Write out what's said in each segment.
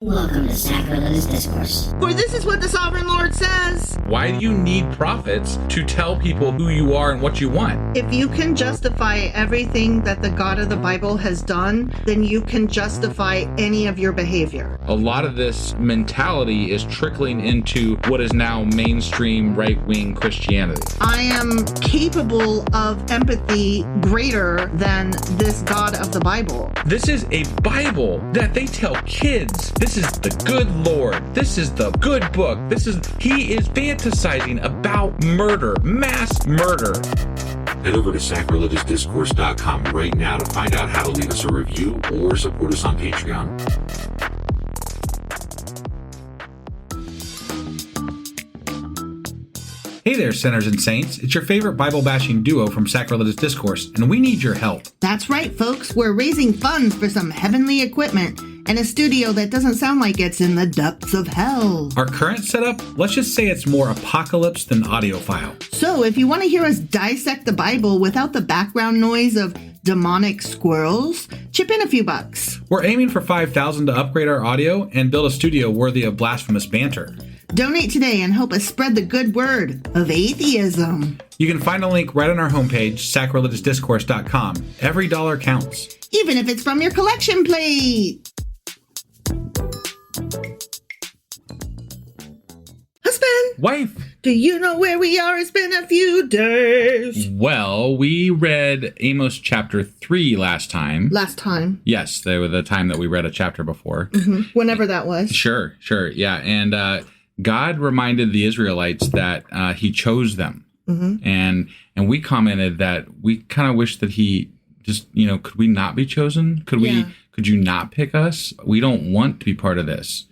Welcome to Sacrilegious Discourse. For this is what the Sovereign Lord says. Why do you need prophets to tell people who you are and what you want? If you can justify everything that the God of the Bible has done, then you can justify any of your behavior. A lot of this mentality is trickling into what is now mainstream right-wing Christianity. I am capable of empathy greater than this God of the Bible. This is a Bible that they tell kids. This is the good Lord. This is the good book. He is fantasizing about murder, mass murder. Head over to sacrilegiousdiscourse.com right now to find out how to leave us a review or support us on Patreon. Hey there, sinners and saints. It's your favorite Bible-bashing duo from Sacrilegious Discourse, and we need your help. That's right, folks. We're raising funds for some heavenly equipment and a studio that doesn't sound like it's in the depths of hell. Our current setup, let's just say it's more apocalypse than audiophile. So if you want to hear us dissect the Bible without the background noise of demonic squirrels, chip in a few bucks. We're aiming for $5,000 to upgrade our audio and build a studio worthy of blasphemous banter. Donate today and help us spread the good word of atheism. You can find a link right on our homepage, sacrilegiousdiscourse.com. Every dollar counts. Even if it's from your collection plate. Husband! Wife! Do you know where we are? It's been a few days. Well, we read Amos chapter 3 last time. Last time. Yes, the time that we read a chapter before. Mm-hmm. Whenever that was. Sure. Yeah. And God reminded the Israelites that he chose them. Mm-hmm. And we commented that we kind of wish that he just, could we not be chosen? Could you not pick us? We don't want to be part of this.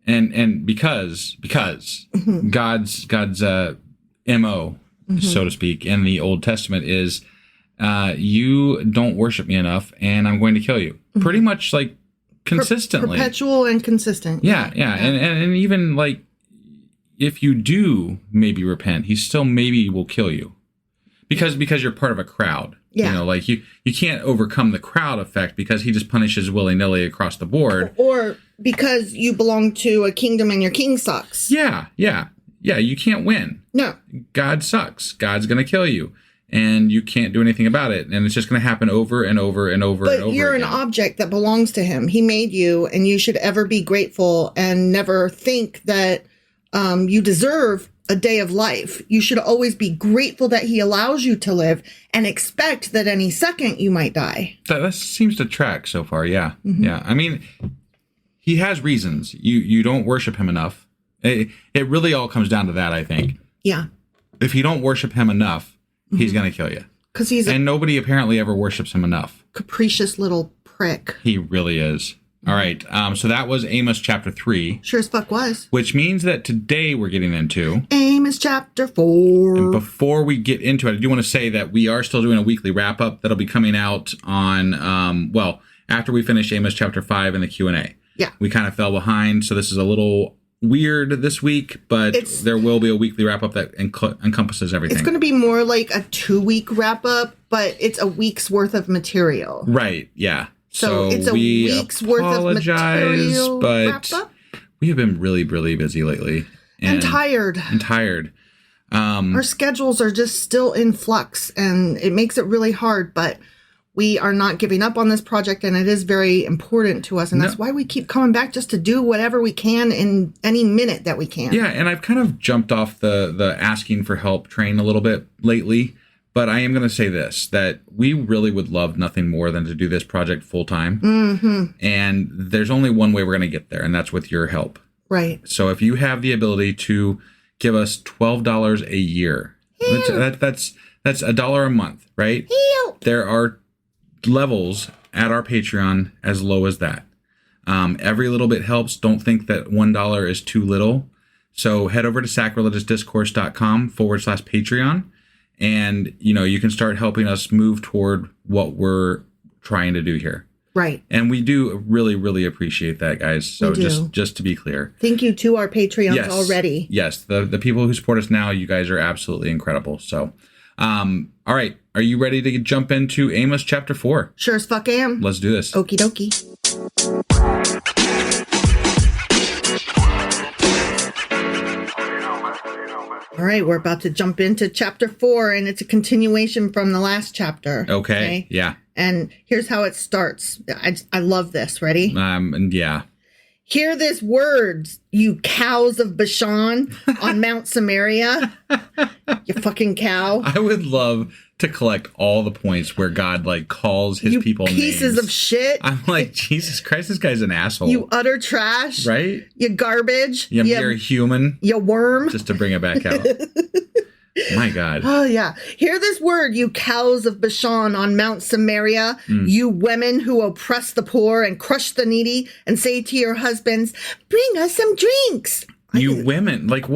And because mm-hmm. God's MO, mm-hmm. so to speak, in the Old Testament is you don't worship me enough and I'm going to kill you. Mm-hmm. Pretty much like consistently. Perpetual and consistent. Yeah. And even like if you do maybe repent, he still maybe will kill you. Because you're part of a crowd. Yeah. Like you can't overcome the crowd effect because he just punishes willy-nilly across the board. Or because you belong to a kingdom and your king sucks. Yeah, you can't win. No. God sucks. God's going to kill you. And you can't do anything about it. And it's just going to happen over and over and over and over again. But you're an object that belongs to him. He made you, and you should ever be grateful and never think that you deserve a day of life. You should always be grateful that he allows you to live and expect that any second you might die. That seems to track so far, yeah. Mm-hmm. Yeah, I mean, he has reasons. You don't worship him enough. It really all comes down to that, I think. Yeah. If you don't worship him enough, mm-hmm. he's going to kill you. Because and nobody apparently ever worships him enough. Capricious little prick. He really is. All right, so that was Amos chapter 3. Sure as fuck was. Which means that today we're getting into Amos chapter 4. And before we get into it, I do want to say that we are still doing a weekly wrap-up that'll be coming out on, after we finish Amos chapter 5 and the Q&A. Yeah. We kind of fell behind, so this is a little weird this week, but there will be a weekly wrap-up that encompasses everything. It's going to be more like a 2-week wrap-up, but it's a week's worth of material. Right, yeah. So it's a week's worth of material, but we have been really, really busy lately. And tired. Our schedules are just still in flux, and it makes it really hard, but we are not giving up on this project, and it is very important to us, and that's why we keep coming back, just to do whatever we can in any minute that we can. Yeah, and I've kind of jumped off the asking for help train a little bit lately. But I am going to say this, that we really would love nothing more than to do this project full time. Mm-hmm. And there's only one way we're going to get there, and that's with your help. Right. So if you have the ability to give us $12 a year, that's $1 a month, right? Help. There are levels at our Patreon as low as that. Every little bit helps. Don't think that $1 is too little. So head over to sacrilegiousdiscourse.com/Patreon. And, you can start helping us move toward what we're trying to do here. Right. And we do really, really appreciate that, guys. So just to be clear. Thank you to our Patreons already. Yes. The people who support us now, you guys are absolutely incredible. So, all right. Are you ready to jump into Amos chapter 4? Sure as fuck am. Let's do this. Okie dokie. All right, we're about to jump into chapter 4, and it's a continuation from the last chapter. Okay. Yeah. And here's how it starts. I love this. Ready? Yeah. Hear this word, you cows of Bashan on Mount Samaria. You fucking cow. I would love to collect all the points where God like calls his people pieces names. of shit. I'm like, Jesus Christ, this guy's an asshole. You utter trash. Right? You garbage. You mere human. You worm. Just to bring it back out. My God. Oh, yeah. Hear this word, you cows of Bashan on Mount Samaria, you women who oppress the poor and crush the needy, and say to your husbands, bring us some drinks. You women, like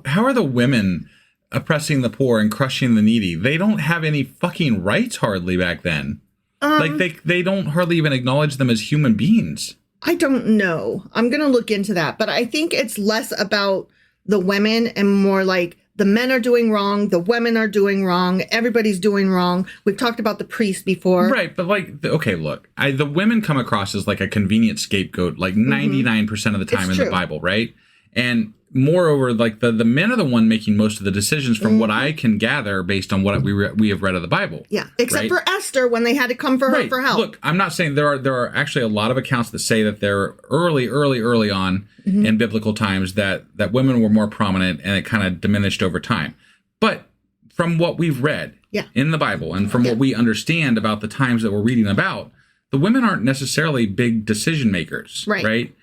how are the women oppressing the poor and crushing the needy? They don't have any fucking rights hardly back then. Like they don't hardly even acknowledge them as human beings. I don't know. I'm going to look into that. But I think it's less about the women and more like the men are doing wrong. The women are doing wrong. Everybody's doing wrong. We've talked about the priest before. Right. But like, okay, look, the women come across as like a convenient scapegoat, like 99% of the time in the Bible. Right. And moreover, like the men are the one making most of the decisions from what I can gather based on what we have read of the Bible. Yeah. Except for Esther when they had to come for her for help. Look, I'm not saying there are actually a lot of accounts that say that they're early on in biblical times that women were more prominent and it kind of diminished over time. But from what we've read in the Bible and from what we understand about the times that we're reading about, the women aren't necessarily big decision makers. Right.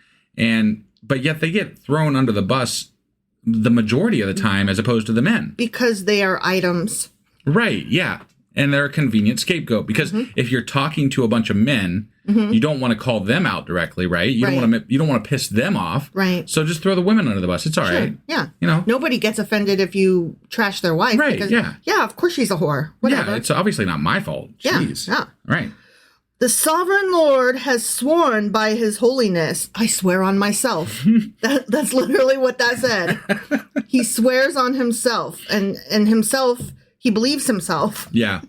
But yet they get thrown under the bus the majority of the time as opposed to the men. Because they are items. Right, yeah. And they're a convenient scapegoat. Because if you're talking to a bunch of men, you don't want to call them out directly, right? You don't want to piss them off. Right. So just throw the women under the bus. It's all right. Yeah. You know? Nobody gets offended if you trash their wife. Right, because, yeah. Yeah, of course she's a whore. Whatever. Yeah, it's obviously not my fault. Jeez. Yeah. Right. The sovereign Lord has sworn by his holiness. I swear on myself. That's literally what that said. He swears on himself. And himself, he believes himself. Yeah.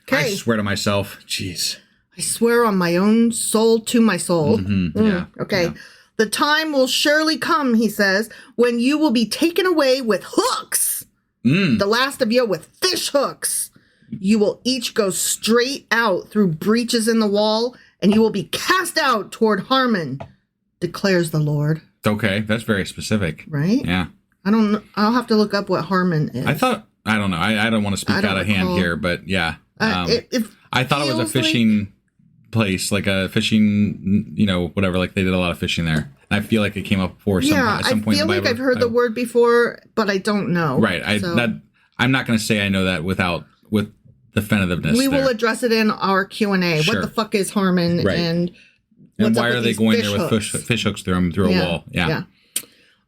Okay. I swear to myself. Jeez. I swear on my own soul to my soul. Yeah. Okay. Yeah. The time will surely come, he says, when you will be taken away with hooks. The last of you with fish hooks. You will each go straight out through breaches in the wall, and you will be cast out toward Harmon, declares the Lord. Okay, that's very specific. Right? Yeah. I don't know. I'll have to look up what Harmon is. I don't know. I don't want to speak out of hand here, but yeah. I thought it was a fishing place, like a fishing, whatever, like they did a lot of fishing there. I feel like it came up before at some point in the Bible. I feel like I've heard the word before, but I don't know. Right. I'm not going to say I know that with definitiveness. We will address it in our Q&A. Sure. What the fuck is Harmon? Right. And why are they going there with fish hooks through a wall? Yeah.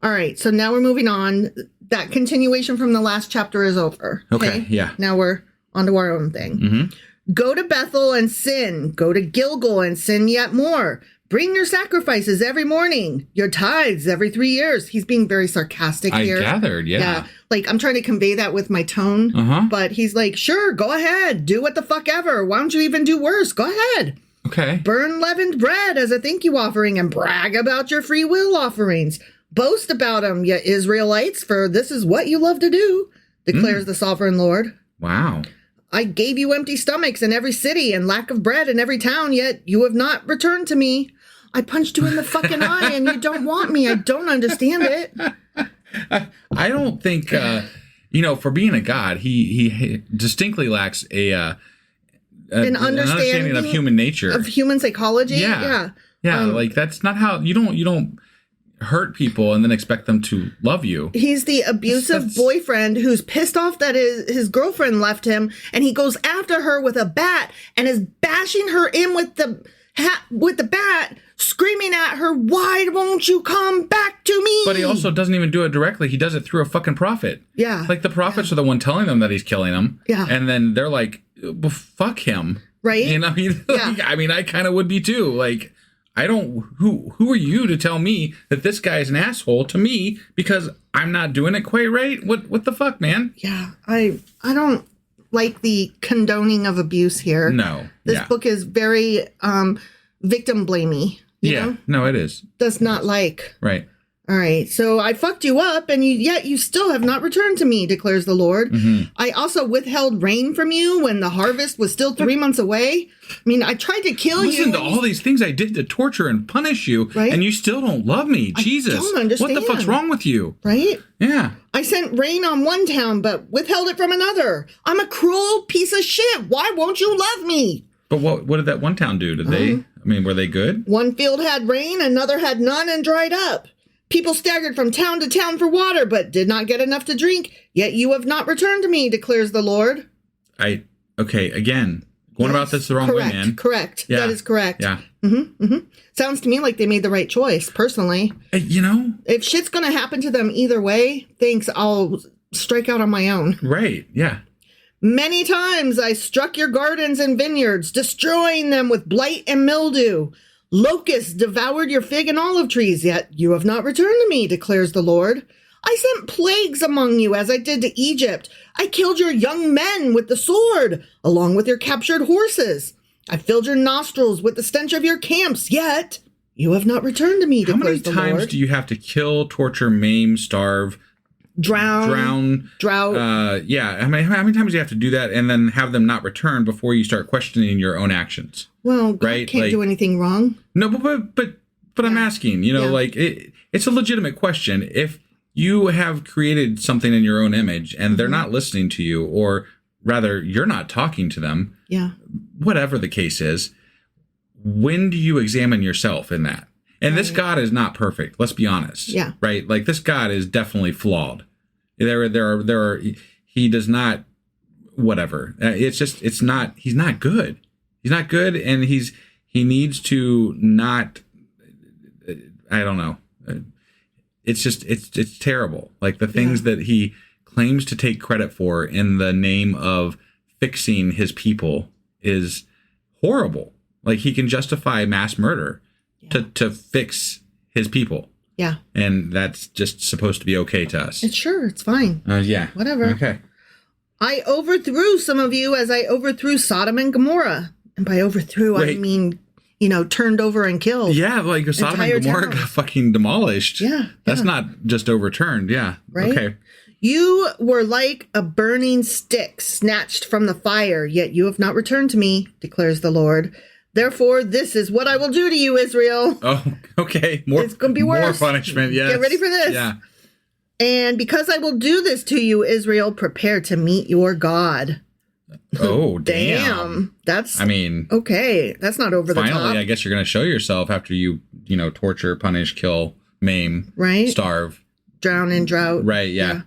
All right. So now we're moving on. That continuation from the last chapter is over. Okay. Yeah. Now we're on to our own thing. Go to Bethel and sin. Go to Gilgal and sin yet more. Bring your sacrifices every morning, your tithes every 3 years. He's being very sarcastic here. I gathered, yeah. Like, I'm trying to convey that with my tone, but he's like, sure, go ahead. Do what the fuck ever. Why don't you even do worse? Go ahead. Okay. Burn leavened bread as a thank you offering and brag about your free will offerings. Boast about them, you Israelites, for this is what you love to do, declares the sovereign Lord. Wow. I gave you empty stomachs in every city and lack of bread in every town, yet you have not returned to me. I punched you in the fucking eye and you don't want me. I don't understand it. I don't think, for being a god, he distinctly lacks an understanding of human nature. Of human psychology? Yeah. Like that's not how, you don't hurt people and then expect them to love you. He's the abusive boyfriend who's pissed off that his girlfriend left him, and he goes after her with a bat and is bashing her in with the bat, screaming at her, why won't you come back to me? But he also doesn't even do it directly. He does it through a fucking prophet. Yeah. Like the prophets are the one telling them that he's killing them. Yeah. And then they're like, well, fuck him. Right. And I kind of would be too. Like, who are you to tell me that this guy is an asshole to me because I'm not doing it quite right? What the fuck, man? Yeah. I don't like the condoning of abuse here. No. This book is very victim blamey. You know? No, it is. Does not like. Right. All right, so I fucked you up, and yet you still have not returned to me, declares the Lord. I also withheld rain from you when the harvest was still 3 months away. I mean, I tried to kill you. Listen to all these things I did to torture and punish you, right? And you still don't love me. Jesus. I don't understand. What the fuck's wrong with you? Right? Yeah. I sent rain on one town, but withheld it from another. I'm a cruel piece of shit. Why won't you love me? But what did that one town do? Did they, I mean, were they good? One field had rain, another had none and dried up. People staggered from town to town for water, but did not get enough to drink. Yet you have not returned to me, declares the Lord. Okay, again, going about this the wrong way, man. Correct. Yeah. That is correct. Yeah. Sounds to me like they made the right choice, personally. You know? If shit's going to happen to them either way, thanks, I'll strike out on my own. Right, yeah. Many times I struck your gardens and vineyards, destroying them with blight and mildew. Locusts devoured your fig and olive trees, yet you have not returned to me, declares the Lord. I sent plagues among you as I did to Egypt. I killed your young men with the sword, along with your captured horses. I filled your nostrils with the stench of your camps, yet you have not returned to me, declares the Lord. How many times do you have to kill, torture, maim, starve, drown, drought? Yeah. How many times do you have to do that and then have them not return before you start questioning your own actions? Well, God can't do anything wrong. No, but I'm asking, like it's a legitimate question. If you have created something in your own image and they're not listening to you, or rather you're not talking to them, whatever the case is, when do you examine yourself in that? And this God is not perfect. Let's be honest. Yeah. Right. Like this God is definitely flawed. There are. He does not. Whatever. He's not good. He's not good, and he needs to not. I don't know. It's terrible. Like the things that he claims to take credit for in the name of fixing his people is horrible. Like he can justify mass murder to fix his people. Yeah. And that's just supposed to be okay to us. It's fine. Yeah. Whatever. Okay. I overthrew some of you as I overthrew Sodom and Gomorrah. And by overthrew, I mean, turned over and killed. Yeah, like Sodom and Gomorrah got fucking demolished. Yeah. That's not just overturned. Yeah. Right? Okay. You were like a burning stick snatched from the fire, yet you have not returned to me, declares the Lord. Therefore, this is what I will do to you, Israel. Oh, okay. It's going to be worse. More punishment, yes. Get ready for this. Yeah. And because I will do this to you, Israel, prepare to meet your God. Oh, damn. Okay. That's not over the top. Finally, I guess you're going to show yourself after you torture, punish, kill, maim, starve. Drown in drought. Right, yeah.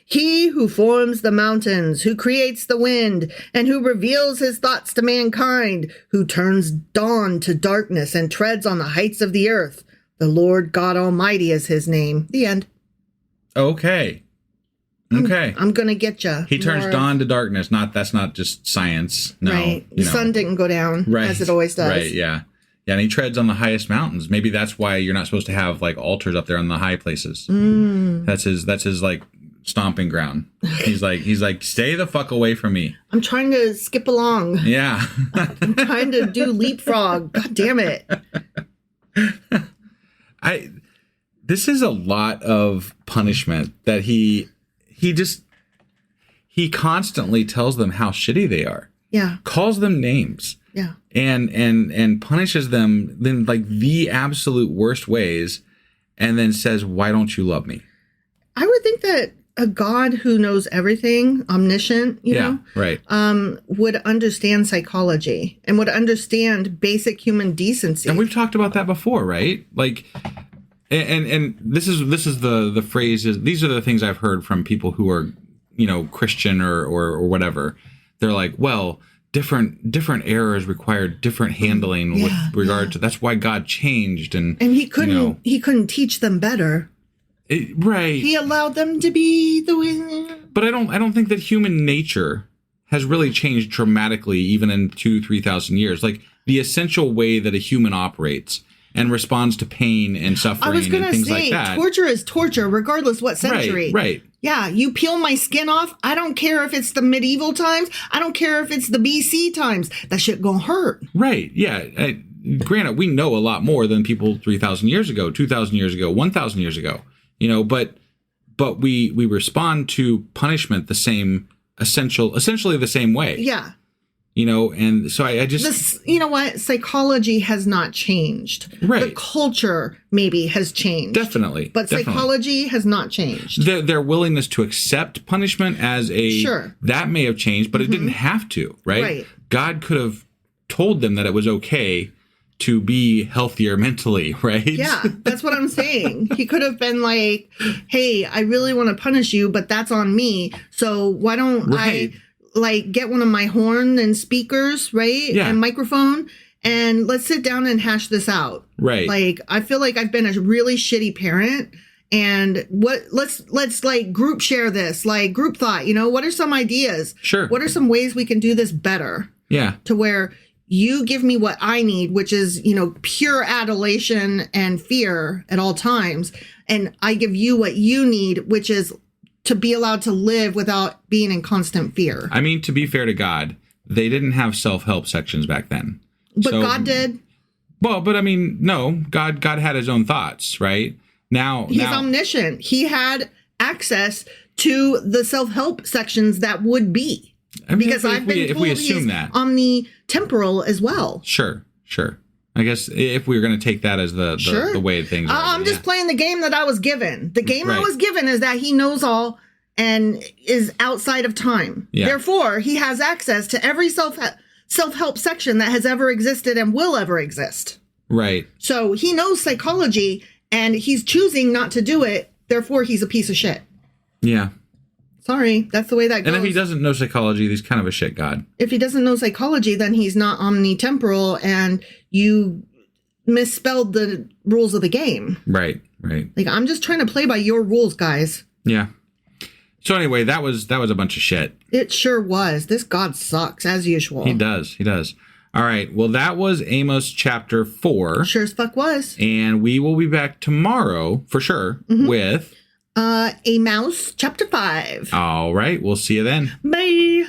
He who forms the mountains, who creates the wind, and who reveals his thoughts to mankind, who turns dawn to darkness and treads on the heights of the earth. The Lord God Almighty is his name. The end. Okay. I'm going to get you. He turns dawn to darkness. That's not just science. No. Right. The sun didn't go down as it always does. Right, yeah. Yeah, and he treads on the highest mountains. Maybe that's why you're not supposed to have like altars up there on the high places. That's his like stomping ground. He's like, stay the fuck away from me. I'm trying to skip along. Yeah. I'm trying to do leapfrog. God damn it. This is a lot of punishment that he constantly tells them how shitty they are. Yeah. Calls them names. Yeah. And punishes them in like the absolute worst ways, and then says, why don't you love me? I would think that a God who knows everything, omniscient, you know, would understand psychology and would understand basic human decency. And we've talked about that before, right? Like, and this is the phrases. These are the things I've heard from people who are, Christian or whatever. They're like, well, different errors require different handling with regard to. That's why God changed, and he couldn't teach them better. Right. He allowed them to be the way. But I don't think that human nature has really changed dramatically, even in 2,000-3,000 years. Like the essential way that a human operates and responds to pain and suffering and things like that. Torture is torture, regardless what century. Right. Yeah, you peel my skin off. I don't care if it's the medieval times. I don't care if it's the BC times. That shit gonna hurt. Right. Yeah. granted, we know a lot more than people 3,000 years ago, 2,000 years ago, 1,000 years ago, but we respond to punishment the same, essentially the same way. Yeah. And so I just... you know what? Psychology has not changed. Right. The culture maybe has changed. Definitely. But psychology has not changed. Their willingness to accept punishment as Sure. That may have changed, but it didn't have to, right? Right. God could have told them that it was okay to be healthier mentally, right? Yeah, that's what I'm saying. He could have been like, hey, I really want to punish you, but that's on me. So why don't I... get one of my horn and speakers, right? Yeah. And microphone, and let's sit down and hash this out. Right. Like, I feel like I've been a really shitty parent, and let's like group share this, like group thought, what are some ideas? Sure. What are some ways we can do this better? Yeah. To where you give me what I need, which is, pure adulation and fear at all times. And I give you what you need, which is to be allowed to live without being in constant fear. I mean, to be fair to God, they didn't have self-help sections back then. But God did. Well, but I mean, no, God had his own thoughts, right? He's omniscient. He had access to the self-help sections that would be. I mean, because if we assume that. Omnitemporal as well. Sure. I guess if we were going to take that as the way things are. I'm just playing the game that I was given. The game I Right. was given is that he knows all and is outside of time. Yeah. Therefore, he has access to every self-help section that has ever existed and will ever exist. Right. So he knows psychology and he's choosing not to do it. Therefore, he's a piece of shit. Yeah. Sorry, that's the way that goes. And if he doesn't know psychology, he's kind of a shit god. If he doesn't know psychology, then he's not omnitemporal, and you misspelled the rules of the game. Right. Like, I'm just trying to play by your rules, guys. Yeah. So anyway, that was a bunch of shit. It sure was. This God sucks, as usual. He does. All right. Well, that was Amos chapter 4. Sure as fuck was. And we will be back tomorrow, for sure, with... Amos chapter 5. All right. We'll see you then. Bye.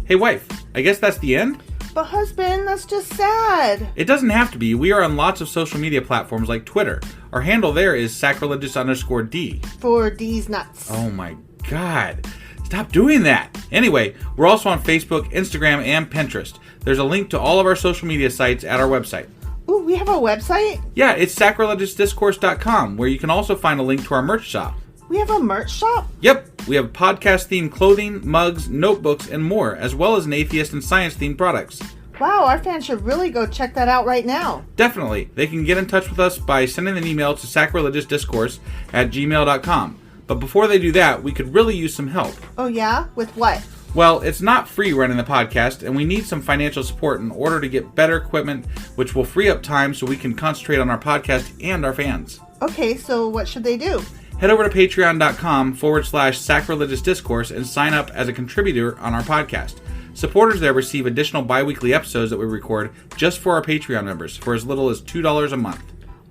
Hey, wife. I guess that's the end? But husband, that's just sad. It doesn't have to be. We are on lots of social media platforms like Twitter. Our handle there is sacrilegious_D. For D's nuts. Oh my God. Stop doing that. Anyway, we're also on Facebook, Instagram, and Pinterest. There's a link to all of our social media sites at our website. Ooh, we have a website? Yeah, it's sacrilegiousdiscourse.com, where you can also find a link to our merch shop. We have a merch shop? Yep, we have podcast-themed clothing, mugs, notebooks, and more, as well as an atheist and science-themed products. Wow, our fans should really go check that out right now. Definitely. They can get in touch with us by sending an email to sacrilegiousdiscourse@gmail.com. But before they do that, we could really use some help. Oh yeah? With what? Well, it's not free running the podcast, and we need some financial support in order to get better equipment, which will free up time so we can concentrate on our podcast and our fans. Okay, so what should they do? Head over to patreon.com/sacrilegiousdiscourse and sign up as a contributor on our podcast. Supporters there receive additional bi-weekly episodes that we record just for our Patreon members for as little as $2 a month.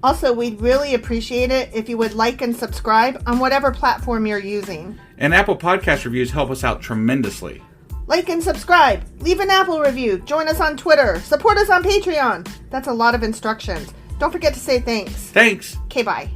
Also, we'd really appreciate it if you would like and subscribe on whatever platform you're using. And Apple Podcast reviews help us out tremendously. Like and subscribe. Leave an Apple review. Join us on Twitter. Support us on Patreon. That's a lot of instructions. Don't forget to say thanks. Thanks. Okay, bye.